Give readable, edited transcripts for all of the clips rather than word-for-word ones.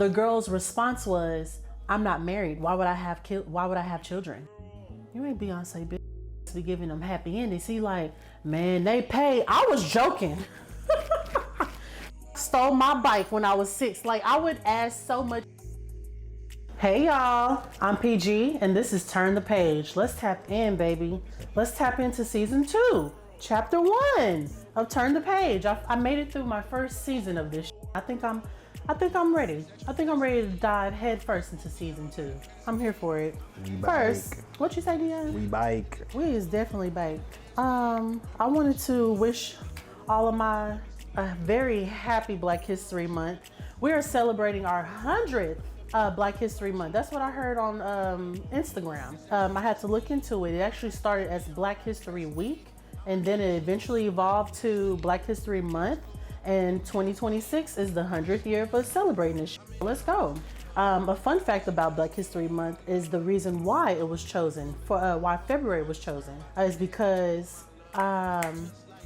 the girl's response was, "I'm not married. Why would I have children?" You ain't Beyonce, bitch. Be giving them happy endings. He like, man, they pay. I was joking. Stole my bike when I was 6. Like, I would ask so much. Hey y'all, I'm PG and this is Turn the Page. Let's tap in, baby. Let's tap into season 2, chapter 1 of Turn the Page. I made it through my first season of this. I think I'm ready. I think I'm ready to dive head first into season 2. I'm here for it. First, what you say, Dion? We bike. We is definitely bike. I wanted to wish all of my a very happy Black History Month. We are celebrating our 100th Black History Month. That's what I heard on Instagram. I had to look into it. It actually started as Black History Week, and then it eventually evolved to Black History Month. And 2026 is the 100th year of us celebrating this shit. Let's go. A fun fact about Black History Month is the reason why it was chosen, for why February was chosen, is because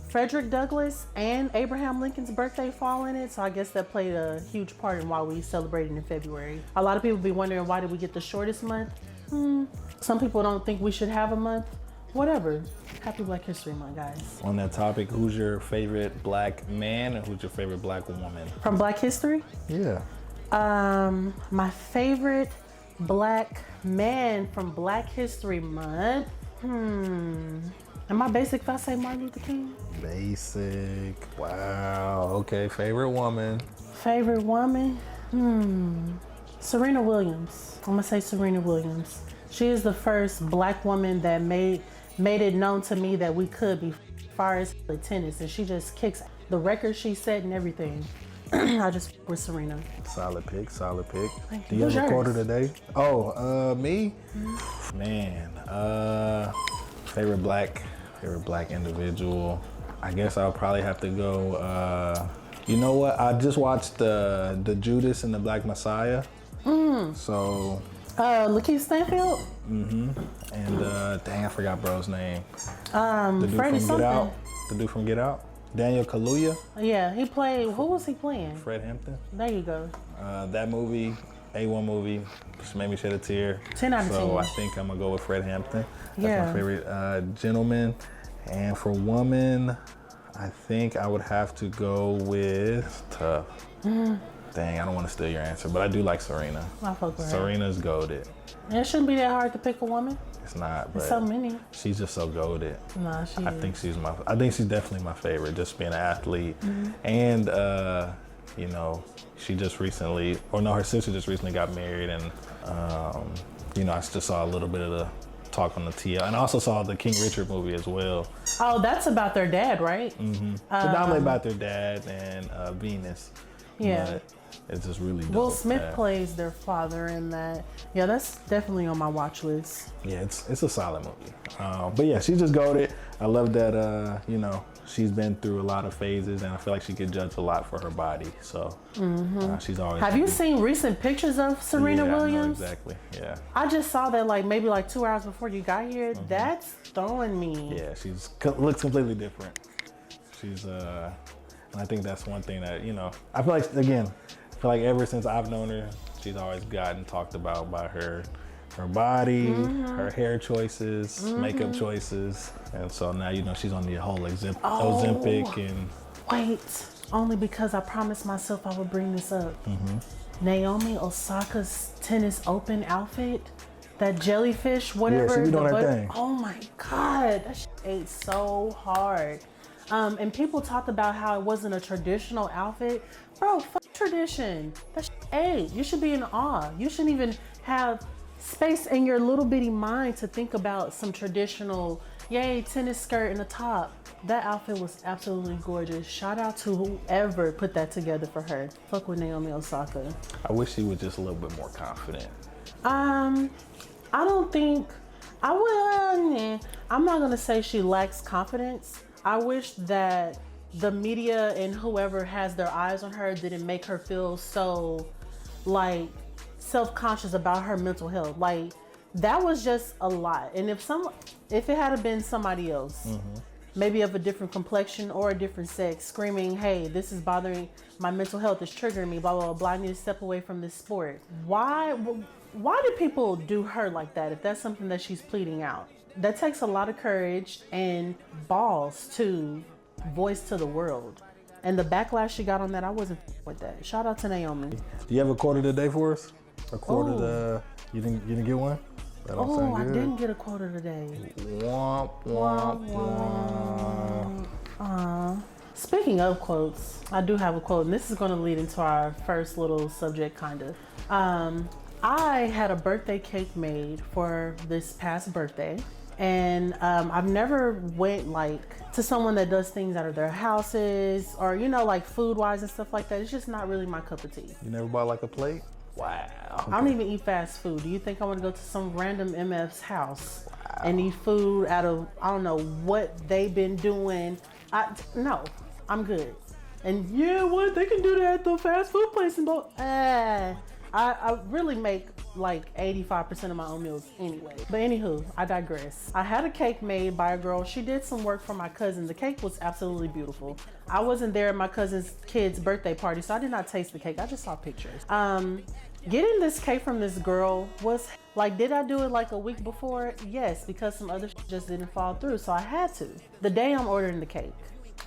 Frederick Douglass and Abraham Lincoln's birthday fall in it. So I guess that played a huge part in why we celebrated in February. A lot of people be wondering, why did we get the shortest month? Some people don't think we should have a month. Whatever. Happy Black History Month, guys. On that topic, who's your favorite Black man and who's your favorite Black woman? From Black History? Yeah. My favorite Black man from Black History Month? Am I basic if I say Martin Luther King? Basic. Wow. Okay. Favorite woman? Favorite woman? Serena Williams. I'm gonna say Serena Williams. She is the first Black woman that made it known to me that we could be far as with tennis, and she just kicks the record she set and everything. I just with Serena. Solid pick. Thank Do you. you have a quarter today? Oh, me? Man, favorite black individual. I guess I'll probably have to go. You know what? I just watched the Judas and the Black Messiah. So. Lakeith Stanfield. And dang, I forgot bro's name. Freddie Get Out. something. The dude from Get Out. Daniel Kaluuya. Yeah, he played. Who was he playing? Fred Hampton. There you go. That movie, A1 movie, just made me shed a tear. 10 out of 10. So I think I'm gonna go with Fred Hampton. That's Yeah. my favorite gentleman. And for woman, I think I would have to go with tough. Dang, I don't want to steal your answer, but I do like Serena. I fuck with her. Serena's goated. It shouldn't be that hard to pick a woman. It's not, but There's so many. she's just so goated. Nah, she I is. think she's definitely my favorite, just being an athlete. And you know, she just recently, her sister just recently got married, and you know, I just saw a little bit of the talk on the TL, and I also saw the King Richard movie as well. Oh, that's about their dad, right? Predominantly about their dad and Venus. Yeah. But it's just really dope. Will Smith plays their father in that. Yeah, that's definitely on my watch list. Yeah, it's a solid movie. But yeah, she just goated. I love that, you know, she's been through a lot of phases, and I feel like she could judge a lot for her body. So she's always. Have you seen recent pictures of Serena Williams? I know exactly. Yeah. I just saw that maybe 2 hours before you got here. That's throwing me. Yeah, looks completely different. She's and I think that's one thing that, you know, I feel like ever since I've known her, she's always gotten talked about by her body, her hair choices, makeup choices, and so now, you know, she's on the whole Ozempic and. Wait, only because I promised myself I would bring this up. Naomi Osaka's tennis open outfit, that jellyfish, whatever. Yeah, she be doing her thing. Oh my God, that shit ate so hard. And people talked about how it wasn't a traditional outfit. Bro, fuck tradition. That shit ate. You should be in awe. You shouldn't even have space in your little bitty mind to think about some traditional, yay, tennis skirt and a top. That outfit was absolutely gorgeous. Shout out to whoever put that together for her. Fuck with Naomi Osaka. I wish she was just a little bit more confident. I don't think, I'm not gonna say she lacks confidence. I wish that the media and whoever has their eyes on her didn't make her feel so self-conscious about her mental health. That was just a lot. And if it had been somebody else, maybe of a different complexion or a different sex, screaming, hey, this is bothering my mental health, is triggering me, blah, blah, blah, I need to step away from this sport. Why do people do her like that if that's something that she's pleading out? That takes a lot of courage and balls to voice to the world. And the backlash she got on that, I wasn't with that. Shout out to Naomi. Do you have a quote of the day for us? A quote of the, you didn't get one? That don't sound good. I didn't get a quote of the day. Womp, womp, womp. Speaking of quotes, I do have a quote, and this is going to lead into our first little subject, kind of. I had a birthday cake made for this past birthday, and I've never went like to someone that does things out of their houses or, you know, like food wise and stuff like that. It's just not really my cup of tea. You never bought like a plate? Wow. I don't even eat fast food. Do you think I want to go to some random MF's house and eat food out of, I don't know what they've been doing? No, I'm good. And yeah, what? They can do that at the fast food place. And I really make like 85% of my own meals anyway. But anywho, I digress. I had a cake made by a girl. She did some work for my cousin. The cake was absolutely beautiful. I wasn't there at my cousin's kid's birthday party, so I did not taste the cake. I just saw pictures. Getting this cake from this girl was like, did I do it like a week before? Yes, because some other shit just didn't fall through, so I had to. The day I'm ordering the cake,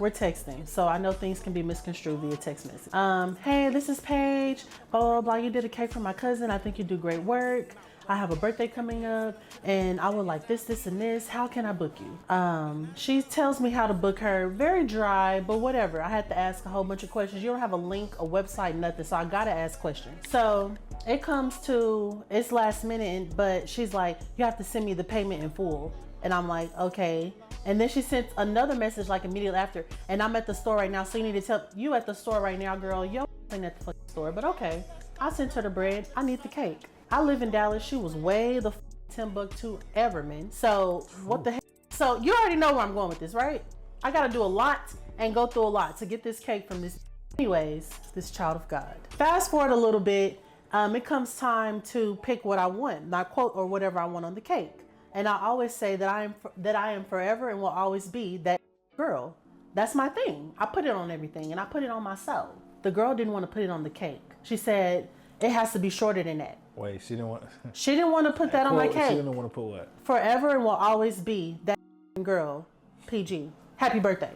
we're texting, so I know things can be misconstrued via text message. Hey, this is Paige, blah, blah, blah. You did a cake for my cousin. I think you do great work. I have a birthday coming up and I would like this, this, and this. How can I book you? She tells me how to book her. Very dry, but whatever. I had to ask a whole bunch of questions. You don't have a link, a website, nothing, so I gotta ask questions. So it comes to, it's last minute, but she's like, you have to send me the payment in full. And I'm like, okay. And then she sent another message like immediately after, and I'm at the store right now, so you need to tell, you at the store right now, girl, yo ain't at the fucking store, but okay. I sent her the bread, I need the cake. I live in Dallas, she was way the Timbuktu ever, man. So what the heck? So you already know where I'm going with this, right? I gotta do a lot and go through a lot to get this cake from this, anyways, this child of God. Fast forward a little bit, it comes time to pick what I want, my quote or whatever I want on the cake. And I always say that I am forever and will always be that girl. That's my thing. I put it on everything and I put it on myself. The girl didn't want to put it on the cake. She said it has to be shorter than that. Wait, she didn't want. She didn't want to put that on my cake. She didn't want to put what? Forever and will always be that girl. PG. Happy birthday.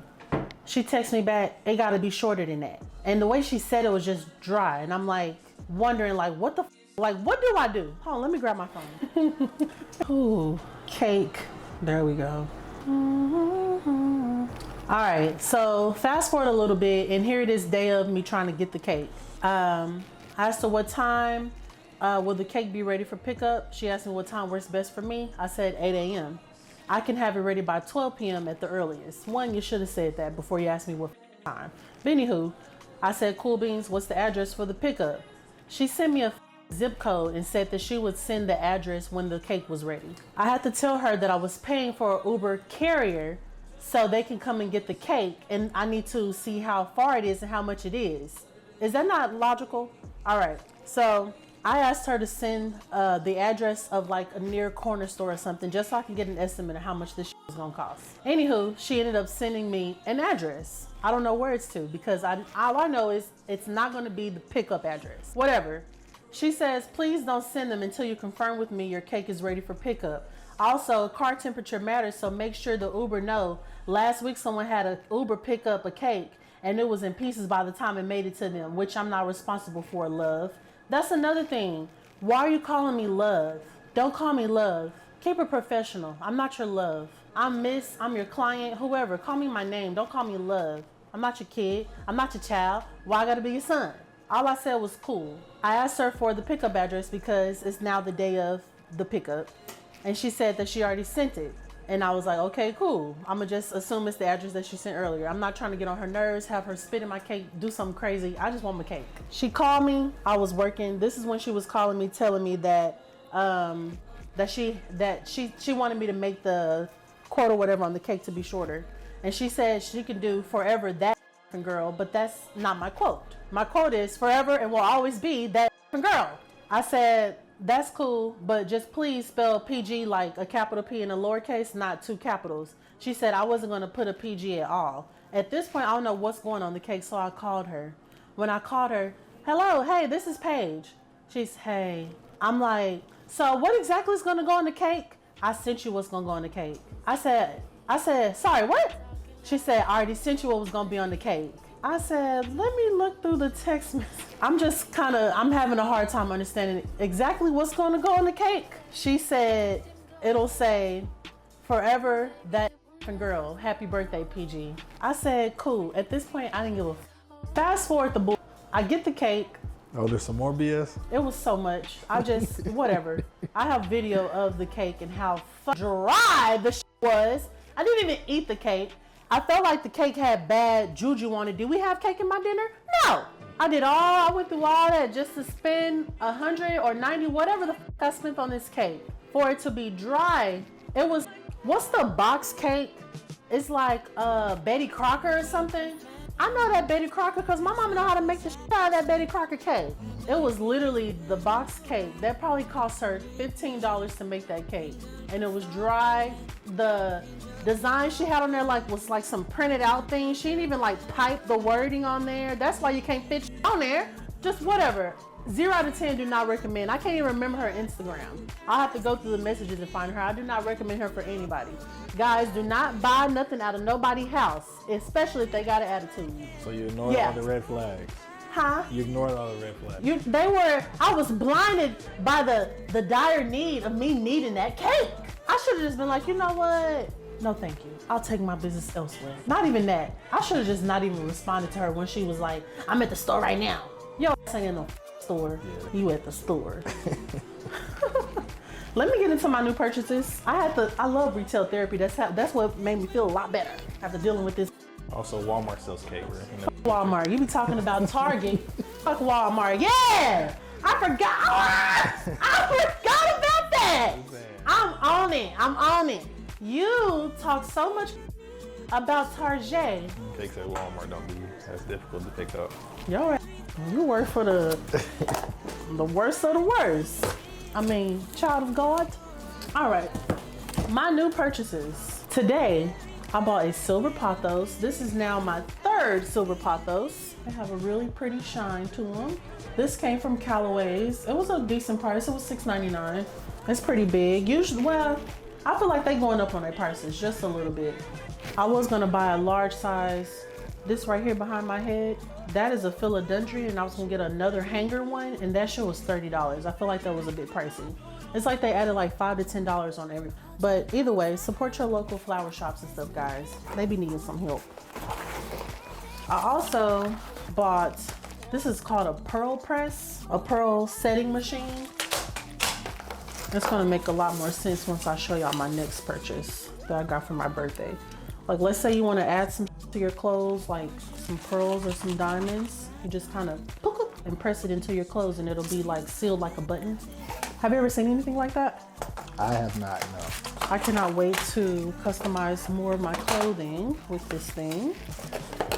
She texted me back. It got to be shorter than that. And the way she said it was just dry. And I'm like wondering like what the. Like, what do I do? Hold on, let me grab my phone. Ooh, cake. There we go. All right, so fast forward a little bit, and here it is, day of me trying to get the cake. I asked her what time will the cake be ready for pickup. She asked me what time works best for me. I said 8 a.m. I can have it ready by 12 p.m. at the earliest. One, you should have said that before you asked me what time. But anywho, I said, cool beans, what's the address for the pickup? She sent me a zip code and said that she would send the address when the cake was ready. I had to tell her that I was paying for an Uber carrier so they can come and get the cake, and I need to see how far it is and how much it is. Is that not logical? All right, so I asked her to send the address of like a near corner store or something just so I can get an estimate of how much this is gonna cost. Anywho, she ended up sending me an address. I don't know where it's to because all I know is it's not gonna be the pickup address, whatever. She says, please don't send them until you confirm with me your cake is ready for pickup. Also, car temperature matters, so make sure the Uber know. Last week, someone had an Uber pick up a cake, and it was in pieces by the time it made it to them, which I'm not responsible for, love. That's another thing. Why are you calling me love? Don't call me love. Keep it professional. I'm not your love. I'm Miss, I'm your client, whoever. Call me my name. Don't call me love. I'm not your kid. I'm not your child. Why I gotta be your son? All I said was cool. I asked her for the pickup address because it's now the day of the pickup. And she said that she already sent it. And I was like, okay, cool. I'm gonna just assume it's the address that she sent earlier. I'm not trying to get on her nerves, have her spit in my cake, do something crazy. I just want my cake. She called me, I was working. This is when she was calling me, telling me that she wanted me to make the quote or whatever on the cake to be shorter. And she said she could do forever that girl, but that's not my quote. My quote is forever and will always be that girl. I said, That's cool, but just please spell PG like a capital P and a lowercase, not two capitals. She said I wasn't going to put a PG at all. At this point, I don't know what's going on the cake, so I called her. When I called her, hello, hey, this is Paige. She's, hey. I'm like, so what exactly is going to go on the cake? I sent you what's going to go on the cake. I said, sorry, what? She said, I already sent you what was going to be on the cake. I said, let me look through the text message. I'm having a hard time understanding exactly what's going to go on the cake. She said, it'll say, forever that girl, happy birthday, PG. I said, cool. At this point, I didn't give a fast forward the bull. I get the cake. Oh, there's some more BS? It was so much. I just, whatever. I have video of the cake and how dry the was. I didn't even eat the cake. I felt like the cake had bad juju on it. Did we have cake in my dinner? No. I went through all that just to spend 100 or 90, whatever the I spent on this cake. For it to be dry, it was, what's the box cake? It's like Betty Crocker or something. I know that Betty Crocker because my mama know how to make the shit out of that Betty Crocker cake. It was literally the box cake. That probably cost her $15 to make that cake. And it was dry. The design she had on there was like some printed out thing. She didn't even like type the wording on there. That's why you can't fit on there. Just whatever. 0 out of 10 do not recommend. I can't even remember her Instagram. I'll have to go through the messages and find her. I do not recommend her for anybody. Guys, do not buy nothing out of nobody's house, especially if they got an attitude. So you ignored all the red flags? Huh? You ignored all the red flags? I was blinded by the dire need of me needing that cake. I should have just been like, you know what? No, thank you. I'll take my business elsewhere. Not even that. I should have just not even responded to her when she was like, I'm at the store right now. Yo, ass ain't in no store. Yeah. You at the store. Let me get into my new purchases. I love retail therapy. That's what made me feel a lot better after dealing with this. Also, Walmart sells cake. You know? Walmart. You be talking about Target. Fuck Walmart. Yeah! I forgot. I forgot about that. I'm on it. You talk so much about Target. Cakes at Walmart don't be as difficult to pick up. Yo, you work for the worst of the worst. I mean, child of God. All right, my new purchases. Today, I bought a silver pothos. This is now my third silver pothos. They have a really pretty shine to them. This came from Callaway's. It was a decent price. It was $6.99. It's pretty big. Usually, well, I feel like they're going up on their prices just a little bit. I was gonna buy a large size. This right here behind my head, that is a philodendron, and I was gonna get another hanger one, and that shit was $30. I feel like that was a bit pricey. It's like they added like $5 to $10 on every. But either way, support your local flower shops and stuff, guys. They be needing some help. I also bought, this is called a pearl press, a pearl setting machine. It's gonna make a lot more sense once I show y'all my next purchase that I got for my birthday. Like, let's say you want to add some to your clothes, like some pearls or some diamonds. You just kind of and press it into your clothes, and it'll be like sealed like a button. Have you ever seen anything like that? I have not, no. I cannot wait to customize more of my clothing with this thing.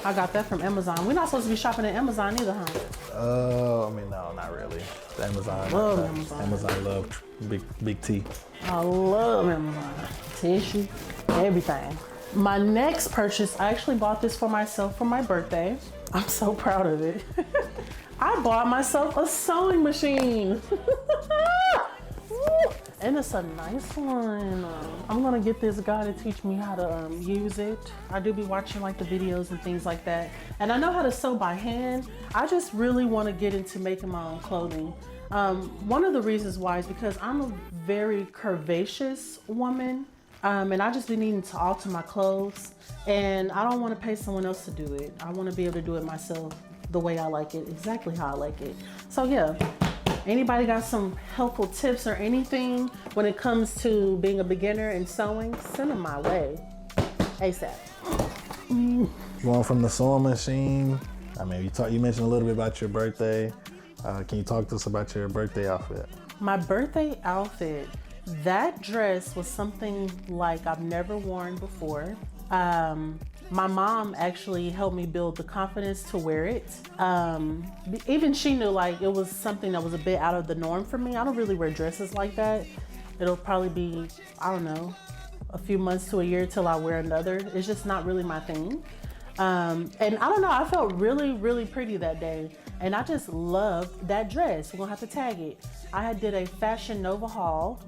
I got that from Amazon. We're not supposed to be shopping at Amazon either, huh? I mean, no, not really. Amazon. Love Amazon. Amazon love big T. I love Amazon. Tissue, everything. My next purchase, I actually bought this for myself for my birthday. I'm so proud of it. I bought myself a sewing machine. And it's a nice one. I'm gonna get this guy to teach me how to use it. I do be watching like the videos and things like that. And I know how to sew by hand. I just really wanna get into making my own clothing. One of the reasons why is because I'm a very curvaceous woman. And I just been needing to alter my clothes, and I don't want to pay someone else to do it. I want to be able to do it myself the way I like it, exactly how I like it. So yeah, anybody got some helpful tips or anything when it comes to being a beginner in sewing, send them my way, ASAP. Going from the sewing machine, I mean, you mentioned a little bit about your birthday. Can you talk to us about your birthday outfit? My birthday outfit. That dress was something like I've never worn before. My mom actually helped me build the confidence to wear it. Even she knew like it was something that was a bit out of the norm for me. I don't really wear dresses like that. It'll probably be, I don't know, a few months to a year till I wear another. It's just not really my thing. And I don't know, I felt really, really pretty that day. And I just loved that dress. We're gonna have to tag it. I did a Fashion Nova haul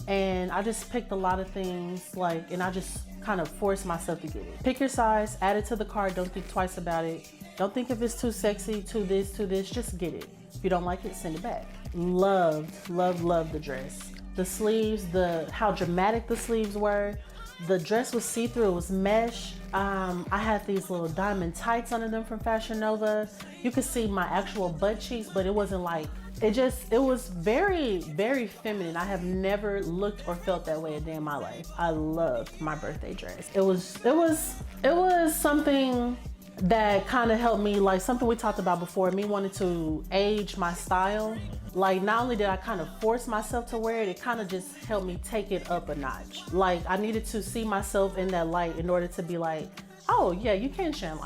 and I just picked a lot of things like, and I just kind of forced myself to get it. Pick your size, add it to the cart, don't think twice about it. Don't think if it's too sexy, too this, just get it. If you don't like it, send it back. Loved the dress. The sleeves, how dramatic the sleeves were. The dress was see-through, it was mesh. I had these little diamond tights under them from Fashion Nova. You could see my actual butt cheeks, but it wasn't like, it was very, very feminine. I have never looked or felt that way a day in my life. I loved my birthday dress. It was something that kind of helped me, like something we talked about before, me wanting to age my style. Like not only did I kind of force myself to wear it, it kind of just helped me take it up a notch. Like I needed to see myself in that light in order to be like, oh yeah, you can shine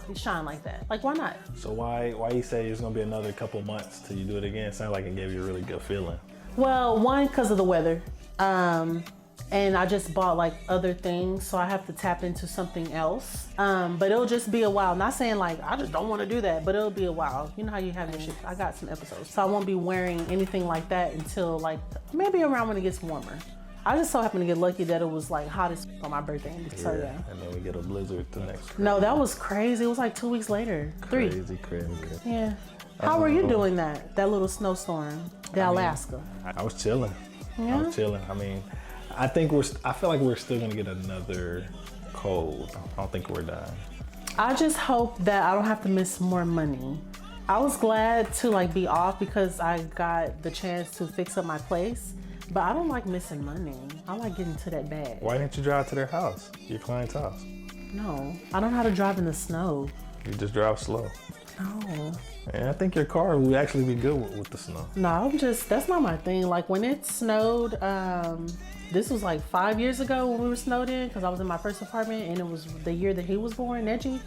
like that. Like why not? So why you say it's gonna be another couple months till you do it again? It sounds like it gave you a really good feeling. Well, one, because of the weather. And I just bought like other things, so I have to tap into something else. But it'll just be a while. Not saying like, I just don't want to do that, but it'll be a while. You know how you have your shit. I got some episodes. So I won't be wearing anything like that until like, maybe around when it gets warmer. I just so happened to get lucky that it was like hot as on my birthday. So yeah. And then we get a blizzard the next. No, that was crazy. It was like 2 weeks later. Crazy. Yeah. How were you doing that little snowstorm, Alaska? I was chilling. Yeah? I was chilling. I mean, I feel like we're still gonna get another cold. I don't think we're done. I just hope that I don't have to miss more money. I was glad to like be off because I got the chance to fix up my place, but I don't like missing money. I like getting to that bag. Why didn't you drive to their house, your client's house? No, I don't know how to drive in the snow. You just drive slow. No. And I think your car would actually be good with the snow. No, that's not my thing. Like when it snowed, this was like 5 years ago when we were snowed in because I was in my first apartment and it was the year that he was born, Neji.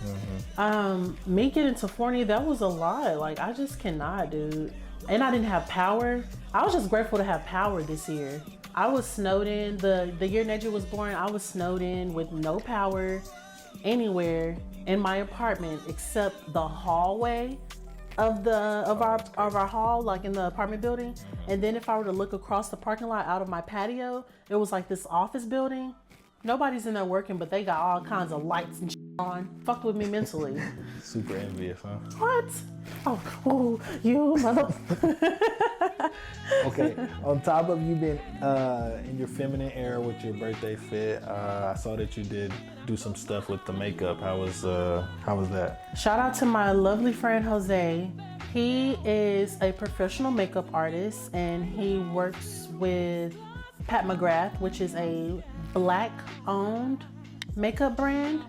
Me getting to Forney, that was a lot. Like I just cannot, dude. And I didn't have power. I was just grateful to have power this year. I was snowed in, the year Neji was born, I was snowed in with no power anywhere in my apartment except the hallway of our hall, like in the apartment building. And then if I were to look across the parking lot out of my patio, it was like this office building. Nobody's in there working, but they got all kinds of lights and shit on. Fucked with me mentally. Super envious, huh? What? Oh, you mother. Okay, on top of you being in your feminine era with your birthday fit, I saw that you did do some stuff with the makeup. How was that? Shout out to my lovely friend Jose. He is a professional makeup artist and he works with Pat McGrath, which is a Black-owned makeup brand.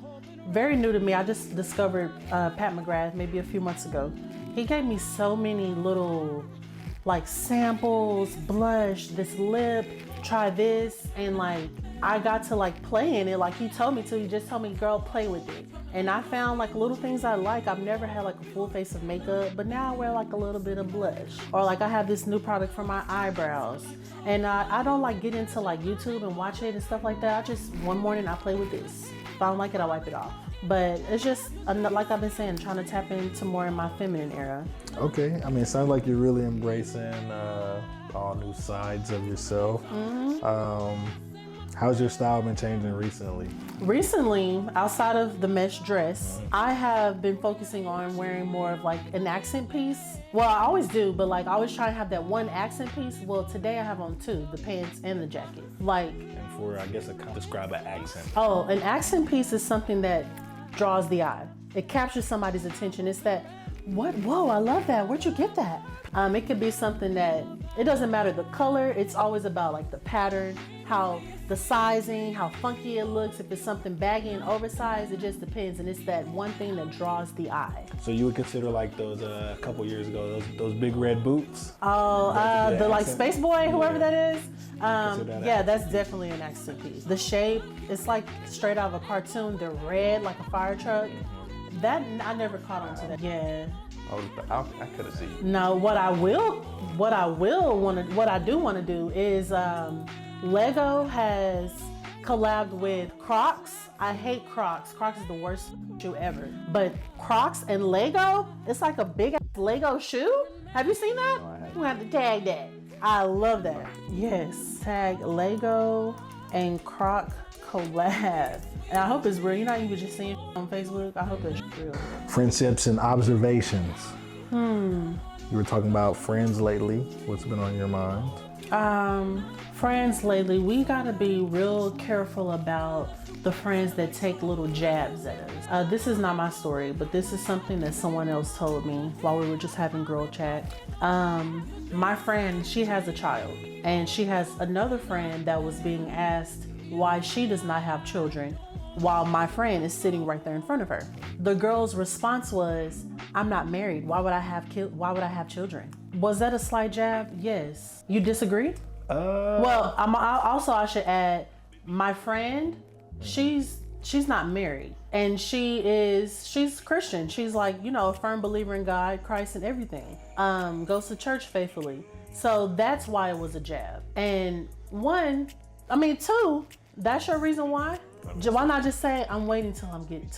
Very new to me. I just discovered Pat McGrath maybe a few months ago. He gave me so many little like samples, blush, this lip, try this, and like I got to like play in it like he told me to. He just told me, girl, play with it. And I found like little things I like. I've never had like a full face of makeup, but now I wear like a little bit of blush. Or like I have this new product for my eyebrows. And I don't like get into like YouTube and watch it and stuff like that. I just, one morning I play with this. If I don't like it, I wipe it off. But it's just, like I've been saying, trying to tap into more in my feminine era. Okay, I mean, it sounds like you're really embracing all new sides of yourself. How's your style been changing recently? Recently, outside of the mesh dress, I have been focusing on wearing more of like an accent piece. Well, I always do, but like I always try to have that one accent piece. Well, today I have on two, the pants and the jacket. Like, and for, I guess, describe an accent. Oh, an accent piece is something that draws the eye. It captures somebody's attention. It's that, whoa, I love that. Where'd you get that? It could be something that, it doesn't matter the color. It's always about like the pattern, how the sizing, how funky it looks. If it's something baggy and oversized, it just depends. And it's that one thing that draws the eye. So you would consider like those a couple years ago, those big red boots? Oh, the like Space Boy, whoever that is. Yeah, that's definitely an accent piece. The shape, it's like straight out of a cartoon. They're red like a fire truck. That I never caught on to that. Yeah. I could have seen. No, what I do want to do is Lego has collabed with Crocs. I hate Crocs. Crocs is the worst shoe ever. But Crocs and Lego, it's like a big Lego shoe. Have you seen that? No, I haven't. We have to tag that. I love that. Yes, tag Lego and Croc collab. And I hope it's real. You're not even just seeing on Facebook. I hope it's real. Friendships and observations. You were talking about friends lately. What's been on your mind? Friends lately, we gotta be real careful about the friends that take little jabs at us. This is not my story, but this is something that someone else told me while we were just having girl chat. My friend, she has a child, and she has another friend that was being asked why she does not have children, while my friend is sitting right there in front of her. The girl's response was, "I'm not married. Why would I have children?" Was that a slight jab? Yes. You disagree? Well, I should add, my friend, she's not married, and she's Christian. She's like, a firm believer in God, Christ, and everything. Goes to church faithfully. So that's why it was a jab. And two, that's your reason why? Why not just say, I'm waiting till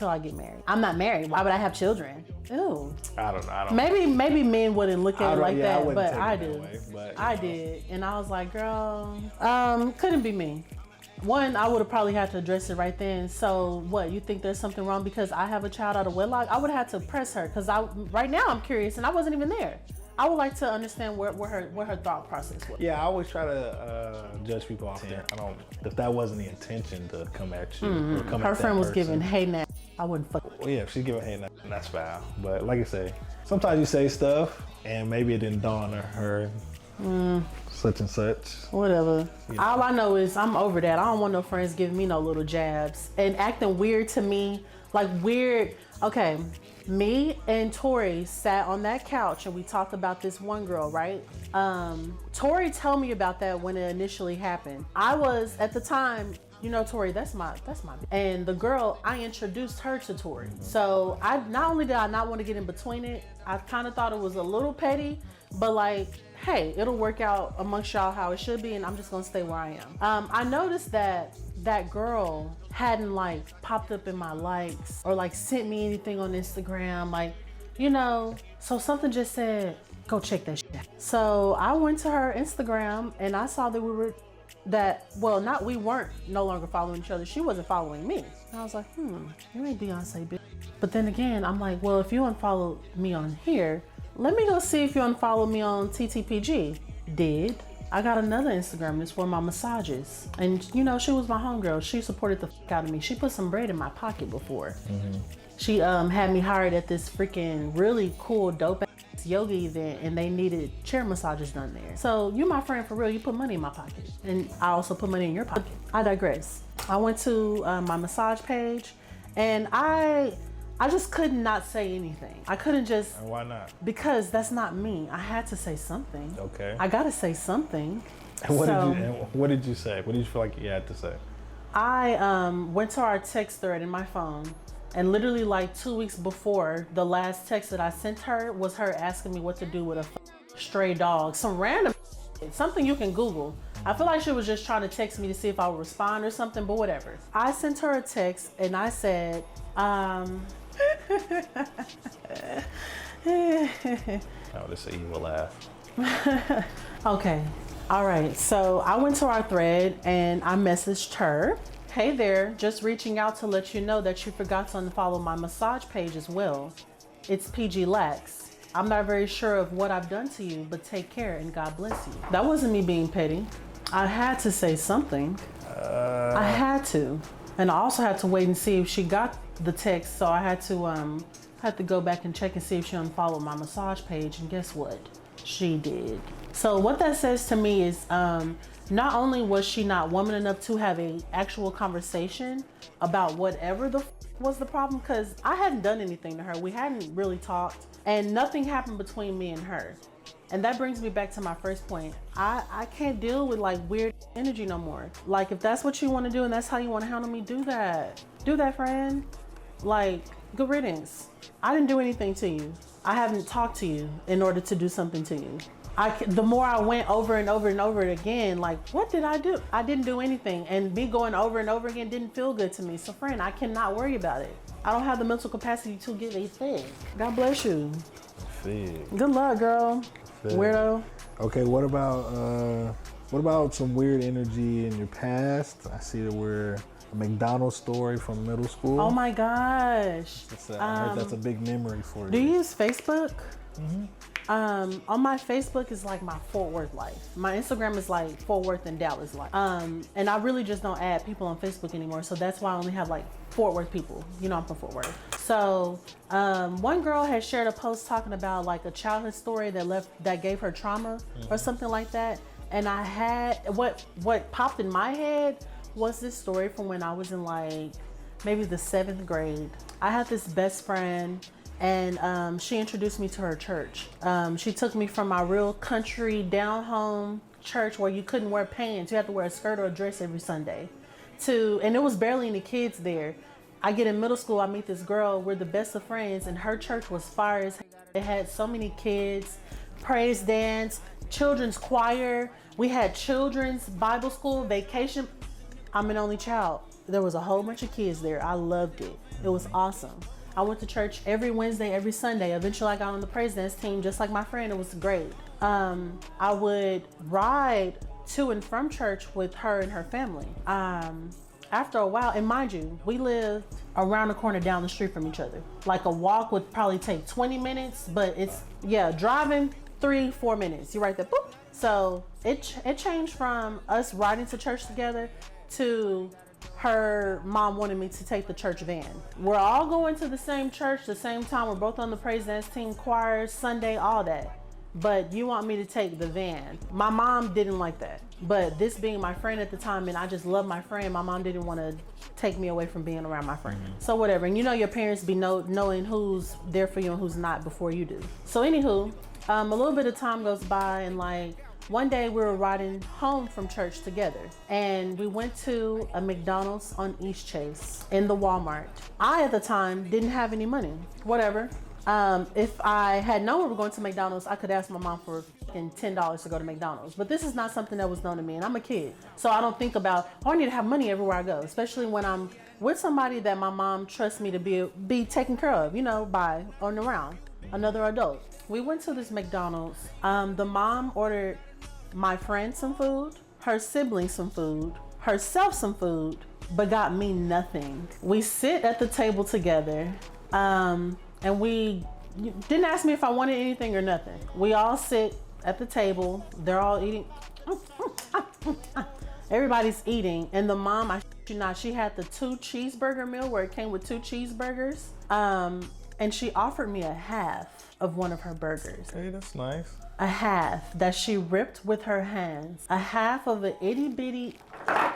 I get married? I'm not married. Why would I have children? Ew. I don't know. Maybe men wouldn't look at it like that, but I do. do. I did. And I was like, girl, couldn't be me. One, I would have probably had to address it right then. So what, you think there's something wrong because I have a child out of wedlock? I would have had to press her because right now I'm curious and I wasn't even there. I would like to understand where her thought process was. Yeah, I always try to judge people off there. If that wasn't the intention to come at you. Or come Her at friend that was person. giving, hey, now, I wouldn't fuck. Well, yeah, if she's giving hey, that's foul. But like I say, sometimes you say stuff and maybe it didn't dawn on her. Such and such. Whatever. All I know is I'm over that. I don't want no friends giving me no little jabs and acting weird to me. Like weird. Okay, me and Tori sat on that couch and we talked about this one girl, right? Tori told me about that when it initially happened. I was at the time, Tori, that's my and the girl, I introduced her to Tori. So I not only did I not want to get in between it, I kind of thought it was a little petty, but like, hey, it'll work out amongst y'all how it should be, and I'm just gonna stay where I am. I noticed that girl hadn't like popped up in my likes or like sent me anything on Instagram, like, so something just said, go check that shit out. So I went to her Instagram and I saw that we weren't no longer following each other. She wasn't following me. And I was like, you ain't Beyonce, bitch. But then again, I'm like, well, if you unfollowed me on here, let me go see if you unfollowed me on TTPG. Did. I got another Instagram that's for my massages. And she was my homegirl. She supported the fuck out of me. She put some bread in my pocket before. She had me hired at this freaking really cool, dope ass yoga event, and they needed chair massages done there. So you my friend for real, you put money in my pocket. And I also put money in your pocket. I digress. I went to my massage page and I just could not say anything. I couldn't just. And why not? Because that's not me. I had to say something. Okay. I gotta say something. And what did you say? What did you feel like you had to say? I went to our text thread in my phone, and literally like 2 weeks before, the last text that I sent her was her asking me what to do with a stray dog. Some random something you can Google. I feel like she was just trying to text me to see if I would respond or something, but whatever. I sent her a text and I said, oh, this is an evil laugh. Okay. All right. So I went to our thread and I messaged her. Hey there, just reaching out to let you know that you forgot to unfollow my massage page as well. It's PG Lax. I'm not very sure of what I've done to you, but take care and God bless you. That wasn't me being petty. I had to say something. I had to. And I also had to wait and see if she got the text. So I had to go back and check and see if she unfollowed my massage page. And guess what? She did. So what that says to me is, not only was she not woman enough to have a actual conversation about whatever was the problem, because I hadn't done anything to her. We hadn't really talked and nothing happened between me and her. And that brings me back to my first point. I can't deal with like weird energy no more. Like if that's what you want to do and that's how you want to handle me, do that. Do that, friend. Like, good riddance. I didn't do anything to you. I haven't talked to you in order to do something to you. The more I went over and over and over it again, like, what did I do? I didn't do anything. And me going over and over again didn't feel good to me. So friend, I cannot worry about it. I don't have the mental capacity to give a fig. God bless you. Fig. Good luck, girl. Fig. Weirdo. Okay, what about some weird energy in your past? I see that we're a McDonald's story from middle school. Oh my gosh. I heard that's a big memory for you. Do you use Facebook? Mm-hmm. On my Facebook is like my Fort Worth life. My Instagram is like Fort Worth and Dallas life. And I really just don't add people on Facebook anymore. So that's why I only have like Fort Worth people. You know I'm from Fort Worth. So one girl had shared a post talking about like a childhood story that gave her trauma or something like that. And I had what popped in my head was this story from when I was in like maybe the 7th grade. I had this best friend and she introduced me to her church. She took me from my real country down home church where you couldn't wear pants. You had to wear a skirt or a dress every Sunday and it was barely any kids there. I get in middle school, I meet this girl, we're the best of friends, and her church was fire as hell. It had so many kids, praise dance, children's choir. We had children's Bible school, vacation. I'm an only child. There was a whole bunch of kids there. I loved it. It was awesome. I went to church every Wednesday, every Sunday. Eventually I got on the praise dance team just like my friend. It was great. I would ride to and from church with her and her family. After a while, and mind you, we lived around the corner down the street from each other. Like a walk would probably take 20 minutes, but driving 3-4 minutes. You right there, boop. So it changed from us riding to church together to her mom wanted me to take the church van. We're all going to the same church, the same time. We're both on the praise dance team, choir, Sunday, all that. But you want me to take the van. My mom didn't like that. But this being my friend at the time, and I just love my friend, my mom didn't want to take me away from being around my friend. So whatever. And you know your parents be knowing who's there for you and who's not before you do. So anywho, a little bit of time goes by, and like one day we were riding home from church together, and we went to a McDonald's on East Chase in the Walmart. I, at the time, didn't have any money. Whatever. If I had known we were going to McDonald's, I could ask my mom for $10 to go to McDonald's. But this is not something that was known to me, and I'm a kid. So I don't think about, I need to have money everywhere I go, especially when I'm with somebody that my mom trusts me to be taken care of, by and around another adult. We went to this McDonald's. The mom ordered my friend some food, her siblings some food, herself some food, but got me nothing. We sit at the table together, and you didn't ask me if I wanted anything or nothing. We all sit at the table. They're all eating. Everybody's eating, and the mom, I shit you not, she had the 2 cheeseburger meal where it came with 2 cheeseburgers, and she offered me a half of one of her burgers. Okay, that's nice. A half that she ripped with her hands. A half of an itty bitty ass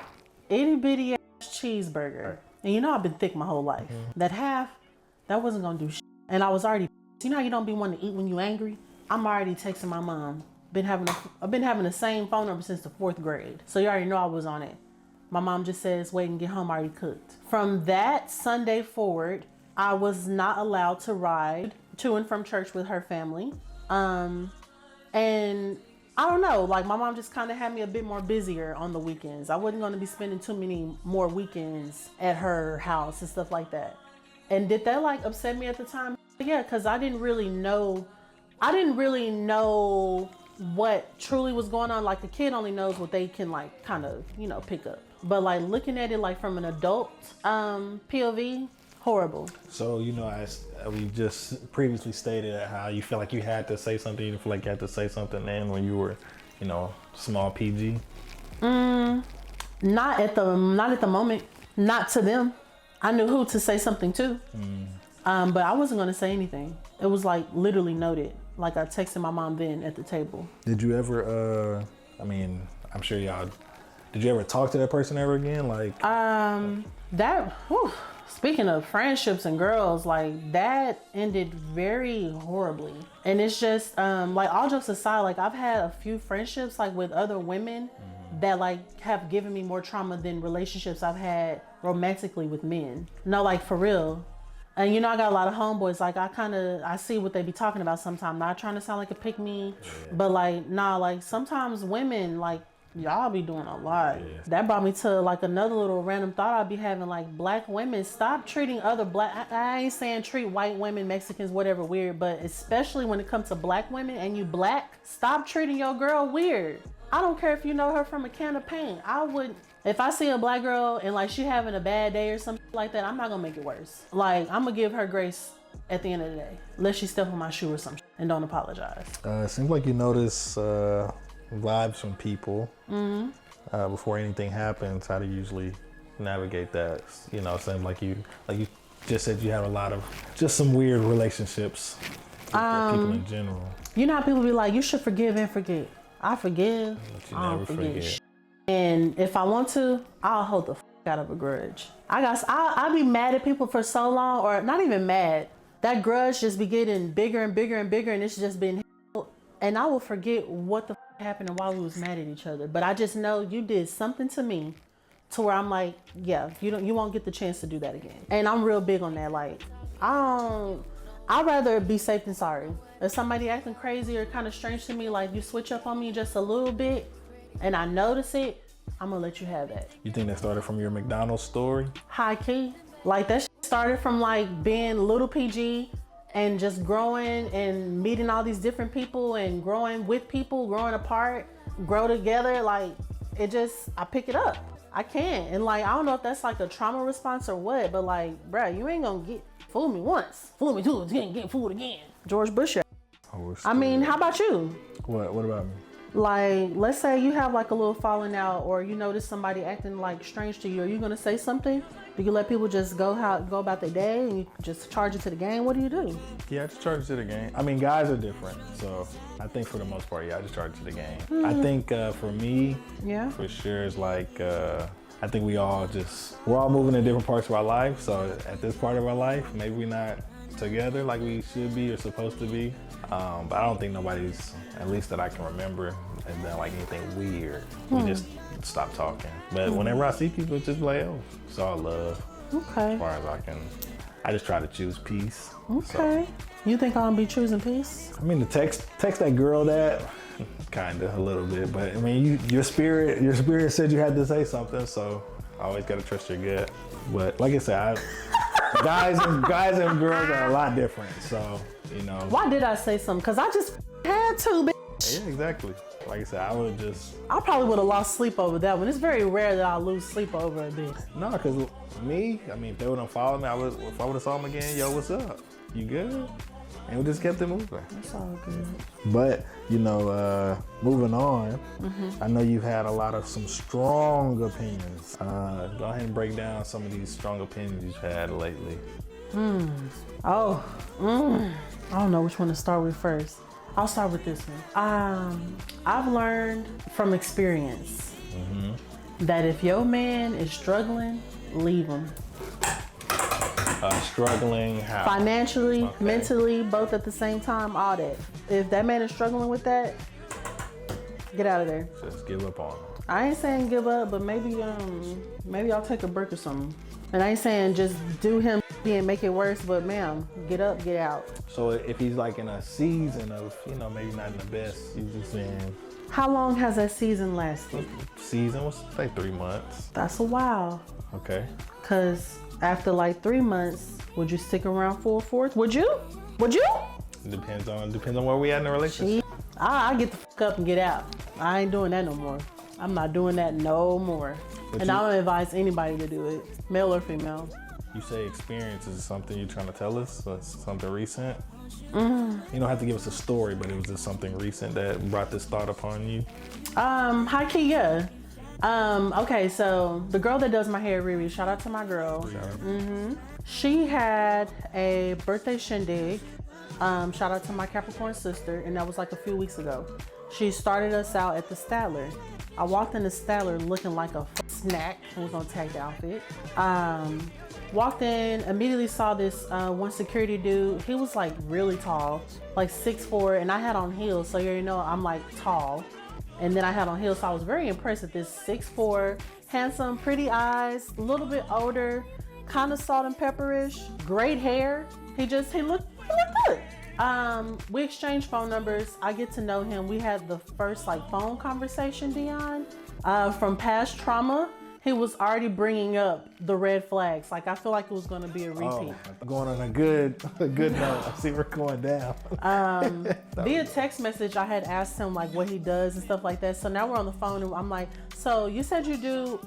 cheeseburger. And I've been thick my whole life. That half, that wasn't gonna do shit. And I was already, how you don't be wanting to eat when you angry? I'm already texting my mom. I've been having the same phone number since the 4th grade. So you already know I was on it. My mom just says, wait and get home, already cooked. From that Sunday forward, I was not allowed to ride to and from church with her family. And I don't know, like my mom just kind of had me a bit more busier on the weekends. I wasn't going to be spending too many more weekends at her house and stuff like that. And did that like upset me at the time? Yeah, because I didn't really know what truly was going on. Like the kid only knows what they can like kind of, pick up. But like looking at it like from an adult POV, horrible. So, we just previously stated how you feel like you had to say something. You feel like you had to say something then when you were, small PG? Not at the moment. Not to them. I knew who to say something to. But I wasn't going to say anything. It was like literally noted. Like I texted my mom then at the table. Did you ever, I'm sure did you ever talk to that person ever again? Like, speaking of friendships and girls, like that ended very horribly. And it's just like, all jokes aside, like I've had a few friendships like with other women that like have given me more trauma than relationships I've had romantically with men. No, like for real. And you know, I got a lot of homeboys, like I see what they be talking about sometimes. Not trying to sound like a pick me, but like, nah, like sometimes women, like y'all be doing a lot. That brought me to like another little random thought I'd be having, like black women, stop treating other black, I ain't saying treat white women, Mexicans, whatever weird, but especially when it comes to black women and you black, stop treating your girl weird. I don't care if you know her from a can of paint. I would, if I see a black girl and like she having a bad day or something like that, I'm not gonna make it worse. Like I'm gonna give her grace at the end of the day, unless she step on my shoe or something and don't apologize. It seems like you notice vibes from people before anything happens. How do you usually navigate that? You know, it seems like you just said you have a lot of just some weird relationships with people in general. You know how people be like, you should forgive and forget. I forgive, But you I never don't forget. forget. And if I want to, I'll hold the out of a grudge. I'll be mad at people for so long, or not even mad. That grudge just be getting bigger and bigger and bigger, and it's just been, and I will forget what the happened and why we was mad at each other. But I just know you did something to me to where I'm like, yeah, you won't get the chance to do that again. And I'm real big on that. Like, I'd rather be safe than sorry. If somebody acting crazy or kind of strange to me, like you switch up on me just a little bit and I notice it, I'm gonna let you have that. You think that started from your McDonald's story? High key. Like that started from like being little PG and just growing and meeting all these different people and growing with people, growing apart, grow together. Like it just, I pick it up. I can. And like, I don't know if that's like a trauma response or what, but like, bruh, you ain't gonna fool me once, fool me two, get fooled again. George Bush. I mean, how about you? What about me? Like, let's say you have like a little falling out, or you notice somebody acting like strange to you. Are you gonna say something? Do you let people just go about their day and you just charge it to the game? What do you do? Yeah, I just charge it to the game. I mean, guys are different, so I think for the most part, yeah, I just charge it to the game. I think for me, for sure, it's like I think we're all moving in different parts of our life. So at this part of our life, maybe we're not together like we should be or supposed to be. But I don't think nobody's, at least that I can remember, has done like anything weird. We just stop talking. But whenever I see people, it's just like, oh, it's all love. Okay. As far as I just try to choose peace. Okay. You think I'm gonna be choosing peace? I mean, to text that girl that, kinda a little bit, but I mean, your spirit said you had to say something, so I always gotta trust your gut. But like I said, guys and girls are a lot different, so you know. Why did I say something? Cause I just had to, bitch. Yeah, exactly. Like I said, I probably would have lost sleep over that one. It's very rare that I lose sleep over a bitch. No, cause me, I mean, if they wouldn't follow me, if I would have saw them again, yo, what's up? You good? And we just kept it moving. That's all good. But, you know, moving on, I know you've had some strong opinions. Go ahead and break down some of these strong opinions you've had lately. I don't know which one to start with first. I'll start with this one. I've learned from experience that if your man is struggling, leave him. Struggling how? Financially, mentally, both at the same time, all that. If that man is struggling with that, get out of there. Just give up on him. I ain't saying give up, but maybe I'll take a break or something. And I ain't saying just do him and make it worse, but ma'am, get up, get out. So if he's like in a season of, you know, maybe not in the best, you just saying. How long has that season lasted? Season was like 3 months. That's a while. Okay. Cause after like 3 months, would you stick around for a fourth? Would you? Depends on where we at in the relationship. I get the fuck up and get out. I ain't doing that no more. I'm not doing that no more. I don't advise anybody to do it, male or female. You say experience is something you're trying to tell us? So it's something recent? You don't have to give us a story, but it was just something recent that brought this thought upon you? High key, yeah. Okay, so the girl that does my hair, Riri, shout out to my girl. She had a birthday shindig. Shout out to my Capricorn sister, and that was like a few weeks ago. She started us out at the Statler. I walked in the Statler looking like a snack. It was on tagged outfit. Walked in, immediately saw this one security dude. He was like really tall, like 6'4", and I had on heels, so you already know I'm like tall. And then I had on heels, so I was very impressed with this 6'4", handsome, pretty eyes, a little bit older, kind of salt and pepperish, great hair. He looked good. We exchanged phone numbers. I get to know him. We had the first like phone conversation, Dion, from past trauma. He was already bringing up the red flags. Like I feel like it was going to be a repeat. Going on a good note. I see we're going down. Via text message, I had asked him like what he does and stuff like that. So now we're on the phone and I'm like, so you said you do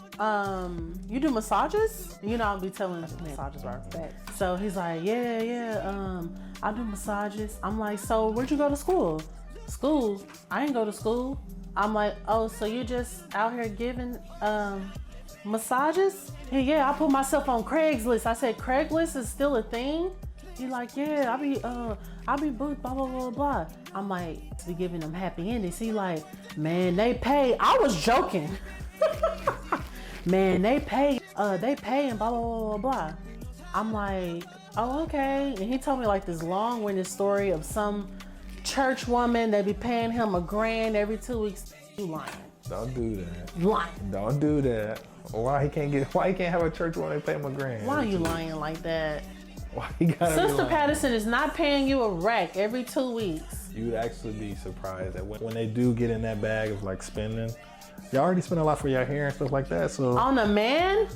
massages? You know, I'll be telling him massages are bad. So he's like, yeah, I do massages. I'm like, so where'd you go to school? School? I didn't go to school. I'm like, oh, so you just out here giving massages? Yeah, I put myself on Craigslist. I said, Craigslist is still a thing? He like, yeah, I be booked, blah, blah, blah, blah. I'm like, be giving them happy endings. He like, man, they pay. I was joking. Man, they pay and blah, blah, blah, blah, blah. I'm like, oh, okay. And he told me like this long-winded story of some church woman that be paying him $1,000 every 2 weeks. You lying. Don't do that. Lying. Don't do that. Why he can't have a church when they pay him $1,000? Why are you lying like that? Why he gotta Sister Patterson is not paying you a rack every 2 weeks. You would actually be surprised that when they do get in that bag of like spending, y'all already spend a lot for your hair and stuff like that. So on a man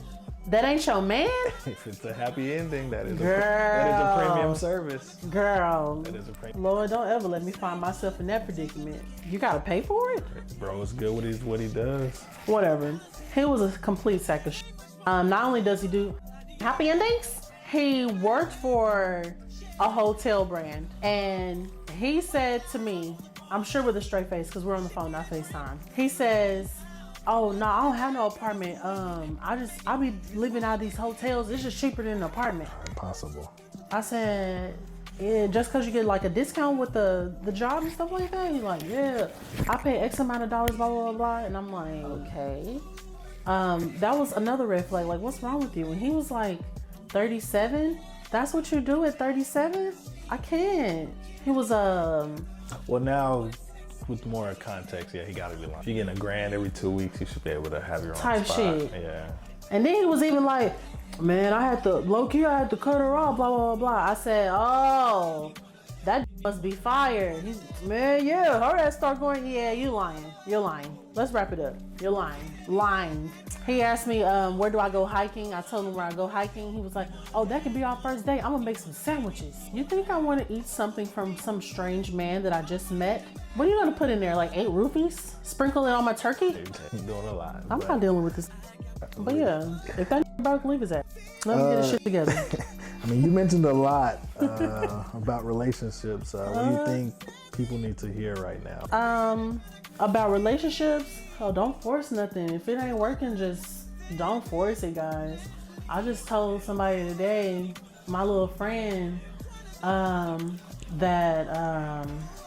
that ain't your man? If it's a happy ending, that is Girl. that is a premium service. Girl. That is a premium. Lord, don't ever let me find myself in that predicament. You gotta pay for it? Bro, it's good what he does. Whatever. He was a complete sack of shit. Not only does he do happy endings, he worked for a hotel brand. And he said to me, I'm sure with a straight face, because we're on the phone, not FaceTime. He says, oh no, I don't have no apartment. I be living out of these hotels. It's just cheaper than an apartment. Impossible. I said, yeah, just cause you get like a discount with the job and stuff like that. He's like, yeah, I pay X amount of dollars, blah, blah, blah, blah. And I'm like, okay. That was another red flag. Like, what's wrong with you? And he was like, 37? That's what you do at 37? I can't. He was, Well, now, with more context, yeah, he gotta be lying. If you're getting $1,000 every 2 weeks, you should be able to have your own type spot. shit. Yeah. And then he was even like, man, I had to cut her off, blah, blah, blah, blah. I said, oh, that must be fired. He's, man, yeah, her ass start going, yeah, you lying. You're lying. Let's wrap it up. You're lying. Lying. He asked me, where do I go hiking? I told him where I go hiking. He was like, oh, that could be our first date. I'm gonna make some sandwiches. You think I wanna eat something from some strange man that I just met? What are you gonna put in there, like 8 rupees? Sprinkle it on my turkey? He's doing a lot. I'm not dealing with this. But yeah, if that broke, leave his ass. Let me get his shit together. I mean, you mentioned a lot about relationships. What do you think people need to hear right now? About relationships, oh, don't force nothing. If it ain't working, just don't force it, guys. I just told somebody today, my little friend, that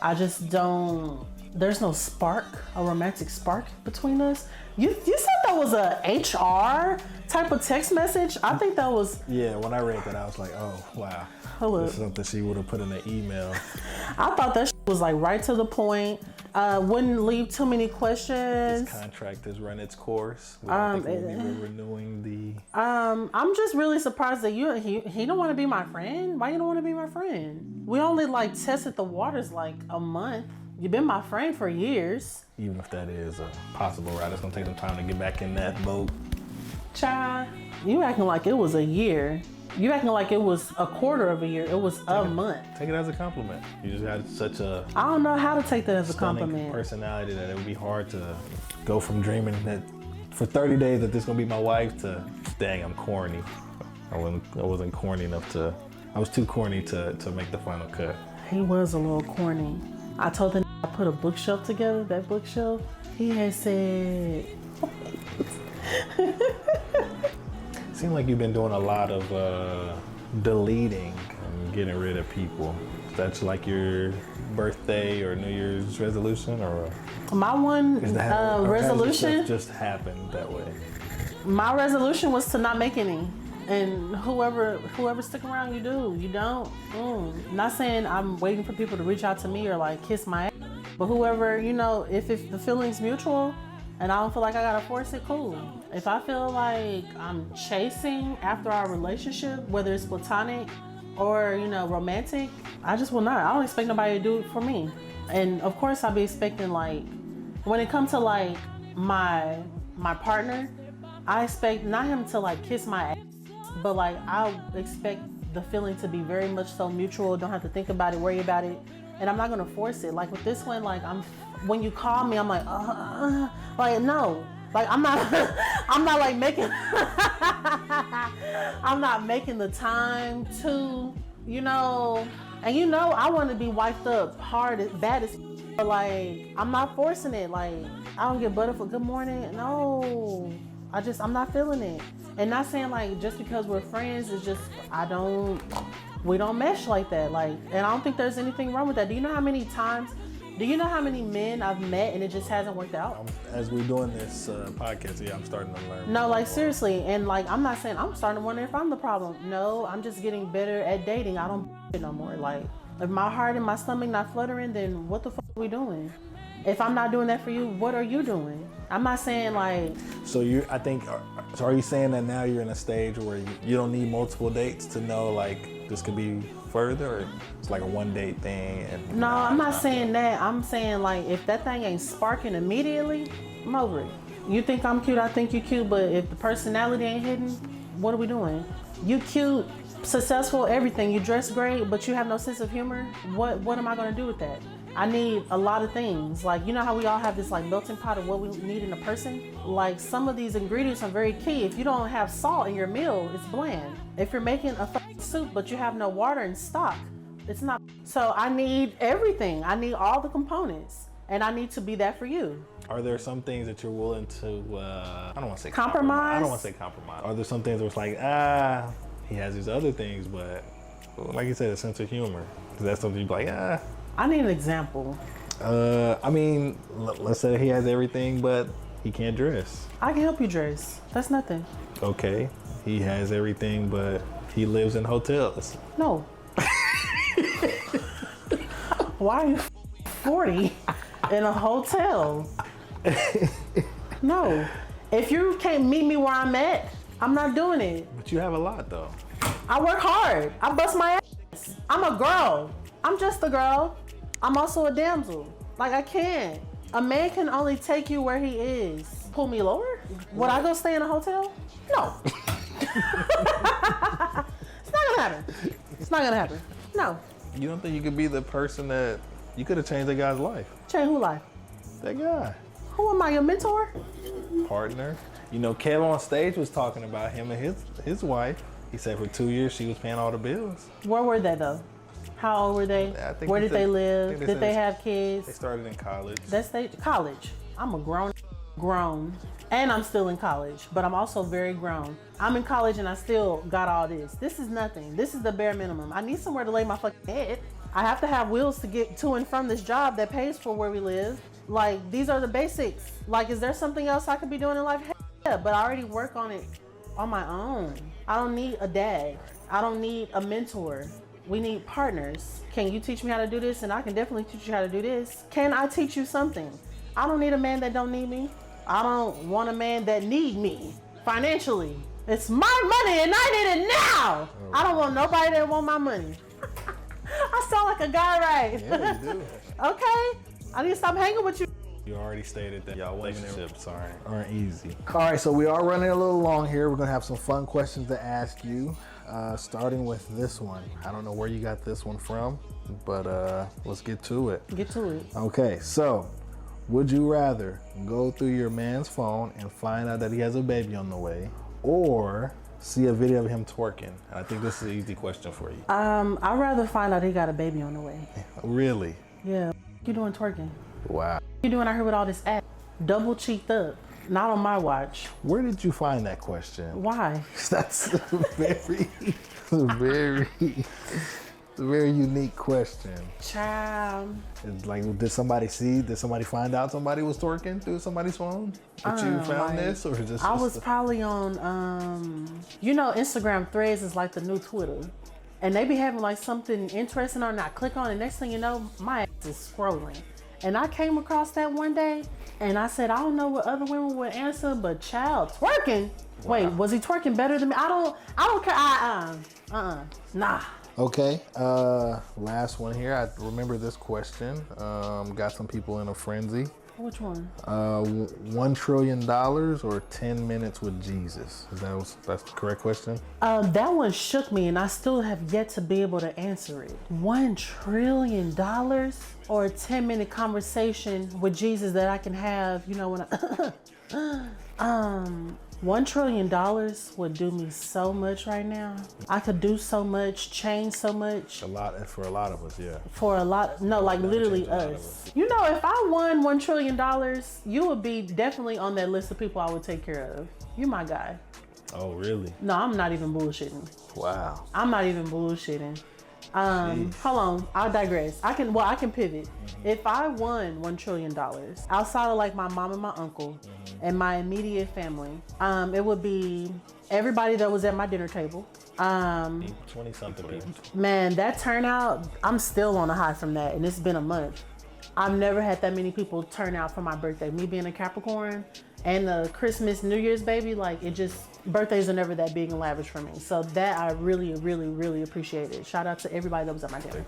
I just don't, there's no spark, a romantic spark between us. You said that was a HR type of text message? I think that was... Yeah, when I read that, I was like, oh, wow. Hello. This is something she would have put in an email. I thought that was like right to the point. Wouldn't leave too many questions. This contract has run its course. I think we'll be renewing the... I'm just really surprised that he don't want to be my friend. Why you don't want to be my friend? We only like tested the waters like a month. You've been my friend for years. Even if that is a possible route, it's gonna take some time to get back in that boat. Child, you acting like it was a year. You acting like it was a quarter of a year. It was a month. Take it as a compliment. You just had such a... I don't know how to take that as a compliment. Personality that it would be hard to go from dreaming that for 30 days that this is gonna be my wife to, dang, I'm corny. I wasn't corny enough to... I was too corny to make the final cut. He was a little corny. I told him I put a bookshelf together, that bookshelf. He had said... Seems like you've been doing a lot of deleting and getting rid of people. That's like your birthday or New Year's resolution, or my one resolution just happened that way. My resolution was to not make any. And whoever stick around, you do. You don't. Not saying I'm waiting for people to reach out to me or like kiss my ass. But whoever, if the feeling's mutual and I don't feel like I gotta force it, cool. If I feel like I'm chasing after our relationship, whether it's platonic or, romantic, I just will not. I don't expect nobody to do it for me. And of course I'll be expecting, like, when it comes to like my partner, I expect not him to like kiss my ass, but like I'll expect the feeling to be very much so mutual. Don't have to think about it, worry about it. And I'm not gonna force it. Like with this one, like when you call me, I'm like, like no. Like I'm not like making I'm not making the time to, and I want to be wiped up hard, bad as, but like I'm not forcing it. Like I don't get butterfly good morning. No, I'm not feeling it. And not saying like just because we're friends, it's just we don't mesh like that. Like, and I don't think there's anything wrong with that. Do you know how many men I've met and it just hasn't worked out? As we're doing this podcast, yeah, I'm starting to learn. No, like seriously. And like, I'm not saying I'm starting to wonder if I'm the problem. No, I'm just getting better at dating. I don't no more. Like, if my heart and my stomach not fluttering, then what the fuck are we doing? If I'm not doing that for you, what are you doing? I'm not saying like. So are you saying that now you're in a stage where you don't need multiple dates to know like this could be further, or it's like a one date thing? And no, I'm not saying that. I'm saying like if that thing ain't sparking immediately, I'm over it. You think I'm cute, I think you cute, but if the personality ain't hidden, what are we doing? You cute, successful, everything. You dress great, but you have no sense of humor. What am I gonna do with that? I need a lot of things. Like, you know how we all have this like melting pot of what we need in a person? Like some of these ingredients are very key. If you don't have salt in your meal, it's bland. If you're making a soup, but you have no water in stock, it's not. So I need everything. I need all the components, and I need to be that for you. Are there some things that you're willing to, I don't want to say compromise? I don't want to say compromise. Are there some things where it's like, he has these other things, but like you said, a sense of humor. Is that something you'd be like, I need an example. Let's say he has everything, but he can't dress. I can help you dress. That's nothing. Okay. He has everything, but he lives in hotels. No. Why are you 40 in a hotel? No. If you can't meet me where I'm at, I'm not doing it. But you have a lot, though. I work hard. I bust my ass. I'm a girl. I'm just a girl. I'm also a damsel. Like, I can't. A man can only take you where he is. Pull me lower? Would I go stay in a hotel? No. It's not gonna happen. It's not gonna happen. No. You don't think you could be the person that you could have changed that guy's life? Change who life? That guy. Who am I, your mentor? Partner. Kev on stage was talking about him and his wife. He said for 2 years she was paying all the bills. Where were they though? How old were they? Where did they live? Did they have kids? They started in college. College. I'm a grown. And I'm still in college, but I'm also very grown. I'm in college and I still got all this. This is nothing. This is the bare minimum. I need somewhere to lay my fucking head. I have to have wheels to get to and from this job that pays for where we live. Like, these are the basics. Like, is there something else I could be doing in life? Yeah, but I already work on it on my own. I don't need a dad. I don't need a mentor. We need partners. Can you teach me how to do this? And I can definitely teach you how to do this. Can I teach you something? I don't need a man that don't need me. I don't want a man that need me financially. It's my money and I need it now. I don't want nobody that want my money. I sound like a guy, right? Yeah, you do. Okay. I need to stop hanging with you. You already stated that y'all relationships aren't easy. All right, so we are running a little long here. We're gonna have some fun questions to ask you, starting with this one. I don't know where you got this one from, but let's get to it. Get to it. Okay, so would you rather go through your man's phone and find out that he has a baby on the way, or see a video of him twerking? And I think this is an easy question for you. I'd rather find out he got a baby on the way. Really? Yeah. You doing twerking? Wow. You doing out here with all this ass? Double cheeked up. Not on my watch. Where did you find that question? Why? That's very a very unique question. Child. It's like, did somebody find out somebody was twerking through somebody's phone? That you found this, or just? I was probably on, Instagram Threads is like the new Twitter. And they be having like something interesting on, and I click on it. Next thing you know, my ass is scrolling. And I came across that one day, and I said, I don't know what other women would answer, but child, twerking? Wow. Wait, was he twerking better than me? I don't care. Nah. Okay, last one here. I remember this question. Got some people in a frenzy. Which one? $1 trillion or 10 minutes with Jesus? That's the correct question? That one shook me, and I still have yet to be able to answer it. $1 trillion or a 10-minute conversation with Jesus that I can have, when $1 trillion would do me so much right now. I could do so much, change so much. A lot for a lot of us, yeah. Literally us. If I won $1 trillion, you would be definitely on that list of people I would take care of. You my guy. Oh, really? No, I'm not even bullshitting. Wow. I'm not even bullshitting. Hold on, I'll digress. I can pivot. Mm-hmm. If I won $1 trillion, outside of like my mom and my uncle and my immediate family, it would be everybody that was at my dinner table. 20-something people. Man, that turnout, I'm still on a high from that, and it's been a month. I've never had that many people turn out for my birthday. Me being a Capricorn and the Christmas, New Year's baby, birthdays are never that big and lavish for me. So that I really, really, really appreciate it. Shout out to everybody that was at my dinner.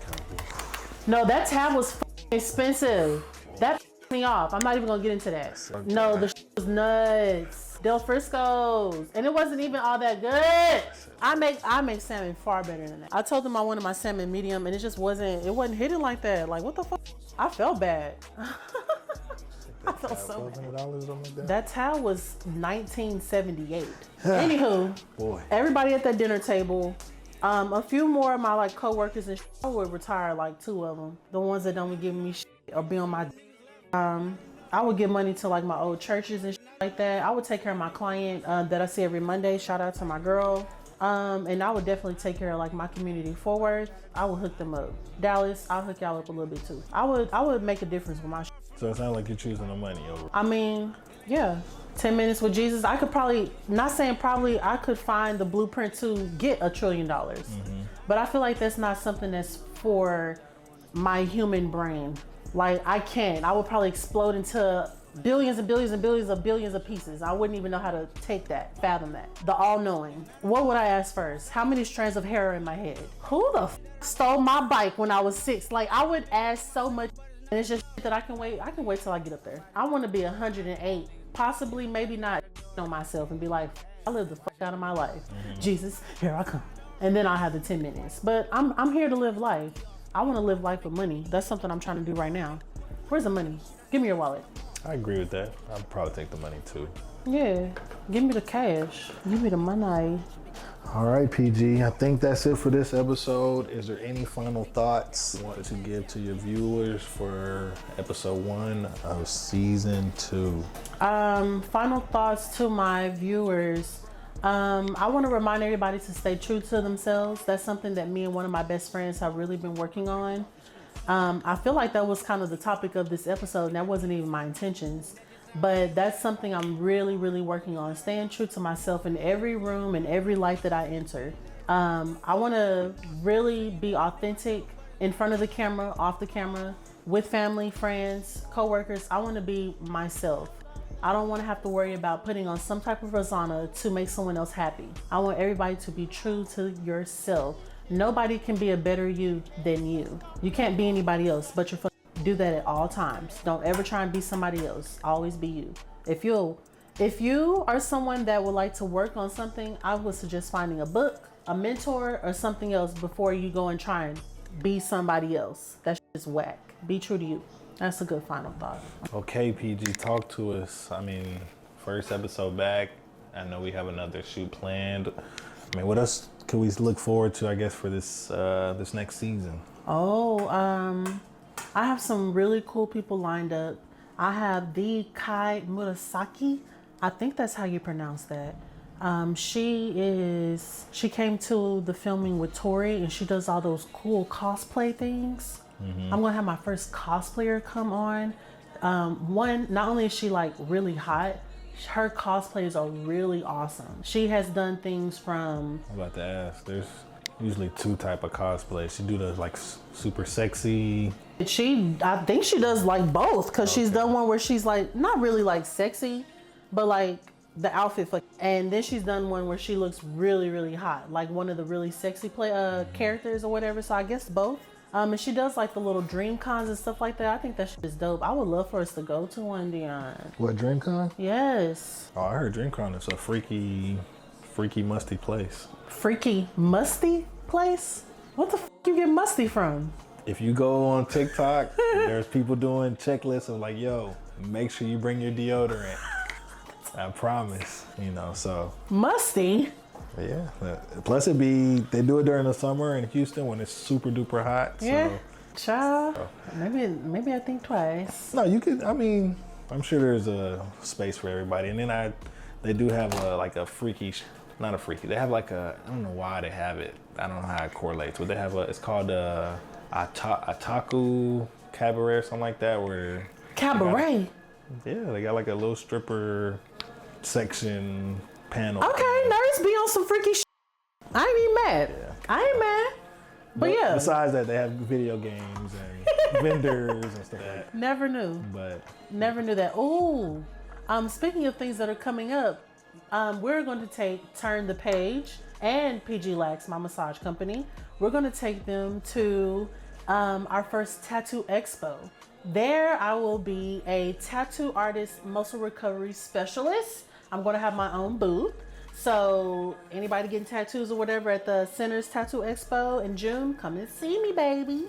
No, that tab was expensive. That me off. I'm not even gonna get into that. No, the was nuts. Del Frisco's, and it wasn't even all that good. I make salmon far better than that. I told them I wanted my salmon medium, and it wasn't hitting like that. Like, what the fuck? I felt bad. I felt so bad. That towel was 1978. Anywho, boy, everybody at that dinner table, a few more of my coworkers and I would retire 2 of them. The ones that don't be giving me shit or be on my. I would give money to my old churches and shit like that. I would take care of my client that I see every Monday. Shout out to my girl. And I would definitely take care of my community Fort Worth. I would hook them up. Dallas, I'll hook y'all up a little bit too. I would make a difference with my shit. So it sounds like you're choosing the money over. I mean, yeah. 10 minutes with Jesus. I could I could find the blueprint to get $1 trillion. Mm-hmm. But I feel like that's not something that's for my human brain. I can't. I would probably explode into billions and billions and billions of pieces. I wouldn't even know how to fathom that. The all-knowing. What would I ask first? How many strands of hair are in my head? Who the stole my bike when I was 6? I would ask so much, and it's just that I can wait till I get up there. I want to be 108, possibly, maybe not on myself and be like, I live the fuck out of my life. Mm-hmm. Jesus, here I come. And then I'll have the 10 minutes. But I'm here to live life. I want to live life with money. That's something I'm trying to do right now. Where's the money? Give me your wallet. I agree with that. I'd probably take the money too. Yeah, give me the cash. Give me the money. All right, PG. I think that's it for this episode. Is there any final thoughts you want to give to your viewers for episode 1 of season 2? Final thoughts to my viewers. I want to remind everybody to stay true to themselves. That's something that me and one of my best friends have really been working on. I feel like that was kind of the topic of this episode, and that wasn't even my intentions. But that's something I'm really, really working on. Staying true to myself in every room and every life that I enter. I want to really be authentic in front of the camera, off the camera, with family, friends, coworkers. I want to be myself. I don't want to have to worry about putting on some type of persona to make someone else happy. I want everybody to be true to yourself. Nobody can be a better you than you. You can't be anybody else, but you're do that at all times. Don't ever try and be somebody else. Always be you. If you are someone that would like to work on something, I would suggest finding a book, a mentor, or something else before you go and try and be somebody else. That's just whack. Be true to you. That's a good final thought. Okay, PG, talk to us. I mean, first episode back. I know we have another shoot planned. I mean, what else could we look forward to, I guess, for this this next season? I have some really cool people lined up. I have the Kai Murasaki. I think that's how you pronounce that. She came to the filming with Tori, and she does all those cool cosplay things. I'm gonna have my first cosplayer come on. One, not only is she like really hot, her cosplays are really awesome. She has done things from... I'm about to ask, there's usually two type of cosplay. She do the like super sexy. I think she does like both, because she's done one where she's like not really like sexy, but like the outfit for, and then she's done one where she looks really, really hot, like one of the really sexy characters or whatever. So I guess both. And she does like the little dream cons and stuff like that. I think that shit is dope. I would love for us to go to one, Dion. What, DreamCon? Yes. Oh, I heard DreamCon is a freaky musty place. Freaky musty place? What the you get musty from? If you go on TikTok, there's people doing checklists of like, yo, make sure you bring your deodorant. I promise, so. Musty? Yeah. Plus they do it during the summer in Houston when it's super duper hot. Yeah. So. Child. Maybe I think twice. No, you could, I'm sure there's a space for everybody. And then they do have not a freaky, they have like I don't know why they have it. I don't know how it correlates, but they have it's called Otaku Cabaret or something like that, where... Cabaret? They got like a little stripper section panel. Okay, nerds be on some freaky shit. I ain't even mad. Yeah. I ain't mad. But yeah. Besides that, they have video games and vendors and stuff like that. Never knew. Never knew that. Ooh. Speaking of things that are coming up, we're going to Turn the Page and PG Lax, my massage company. We're going to take them to our first tattoo expo. There, I will be a tattoo artist, muscle recovery specialist. I'm going to have my own booth. So anybody getting tattoos or whatever at the Center's Tattoo Expo in June, come and see me, baby.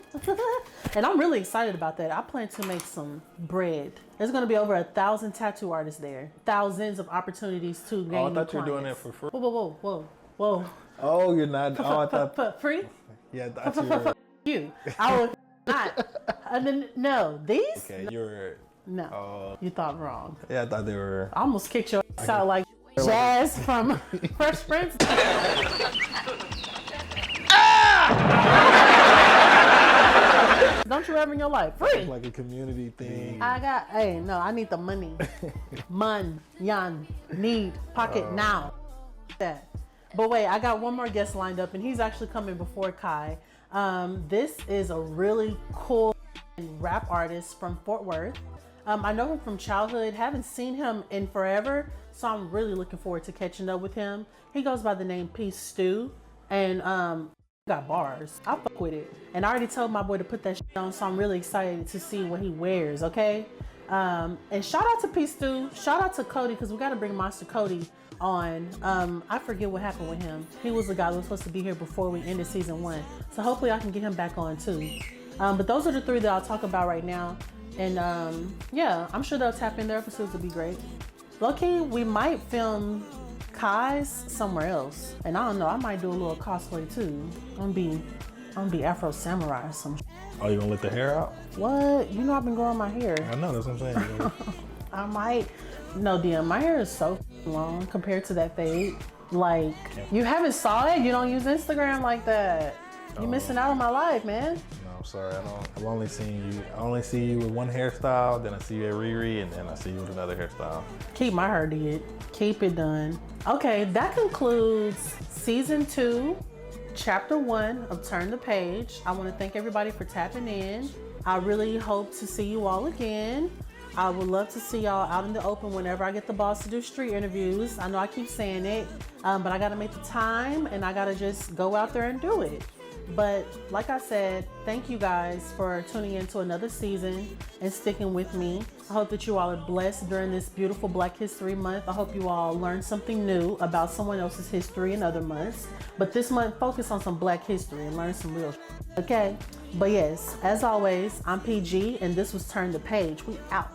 And I'm really excited about that. I plan to make some bread. There's going to be over 1,000 tattoo artists there. Thousands of opportunities to gain Oh, I new thought you were clients. doing it for free. Whoa. Oh, you're not. Oh, I thought. Free? Yeah, I thought you were. You. I will not. And then, no, these? Okay, you were. No, you thought wrong. Yeah, I thought they were. I almost kicked your ass out like Jazz from Fresh Prince. Don't you ever in your life? Free. Like a community thing. I need the money. Need pocket now. That. But wait, I got one more guest lined up, and he's actually coming before Kai. This is a really cool rap artist from Fort Worth. I know him from childhood, haven't seen him in forever, so I'm really looking forward to catching up with him. He goes by the name Peace Stew, and got bars. I fuck with it. And I already told my boy to put that shit on, so I'm really excited to see what he wears, okay? And shout out to Peace Stew, shout out to Cody, because we got to bring Monster Cody on. I forget what happened with him. He was the guy that was supposed to be here before we ended season 1, so hopefully I can get him back on too. But those are the 3 that I'll talk about right now. And yeah, I'm sure they'll tap in. Their episodes will be great. Low-key, we might film Kai's somewhere else. And I don't know, I might do a little cosplay too. I'm gonna be Afro Samurai or some shit. Oh, you gonna let the hair out? What? You know I've been growing my hair. I know, that's what I'm saying. I might. No, DM, my hair is so long compared to that fade. Like, you haven't saw it? You don't use Instagram like that. You're missing out on my life, man. I'm sorry, I've only seen you. I only see you with one hairstyle, then I see you at Riri, and then I see you with another hairstyle. Keep my hair did. Keep it done. Okay, that concludes season 2, chapter 1 of Turn the Page. I want to thank everybody for tapping in. I really hope to see you all again. I would love to see y'all out in the open whenever I get the balls to do street interviews. I know I keep saying it, but I gotta make the time and I gotta just go out there and do it. But like I said, thank you guys for tuning in to another season and sticking with me. I hope that you all are blessed during this beautiful Black History Month. I hope you all learned something new about someone else's history in other months. But this month, focus on some Black history and learn some real shit, okay? But yes, as always, I'm PG and this was Turn the Page. We out.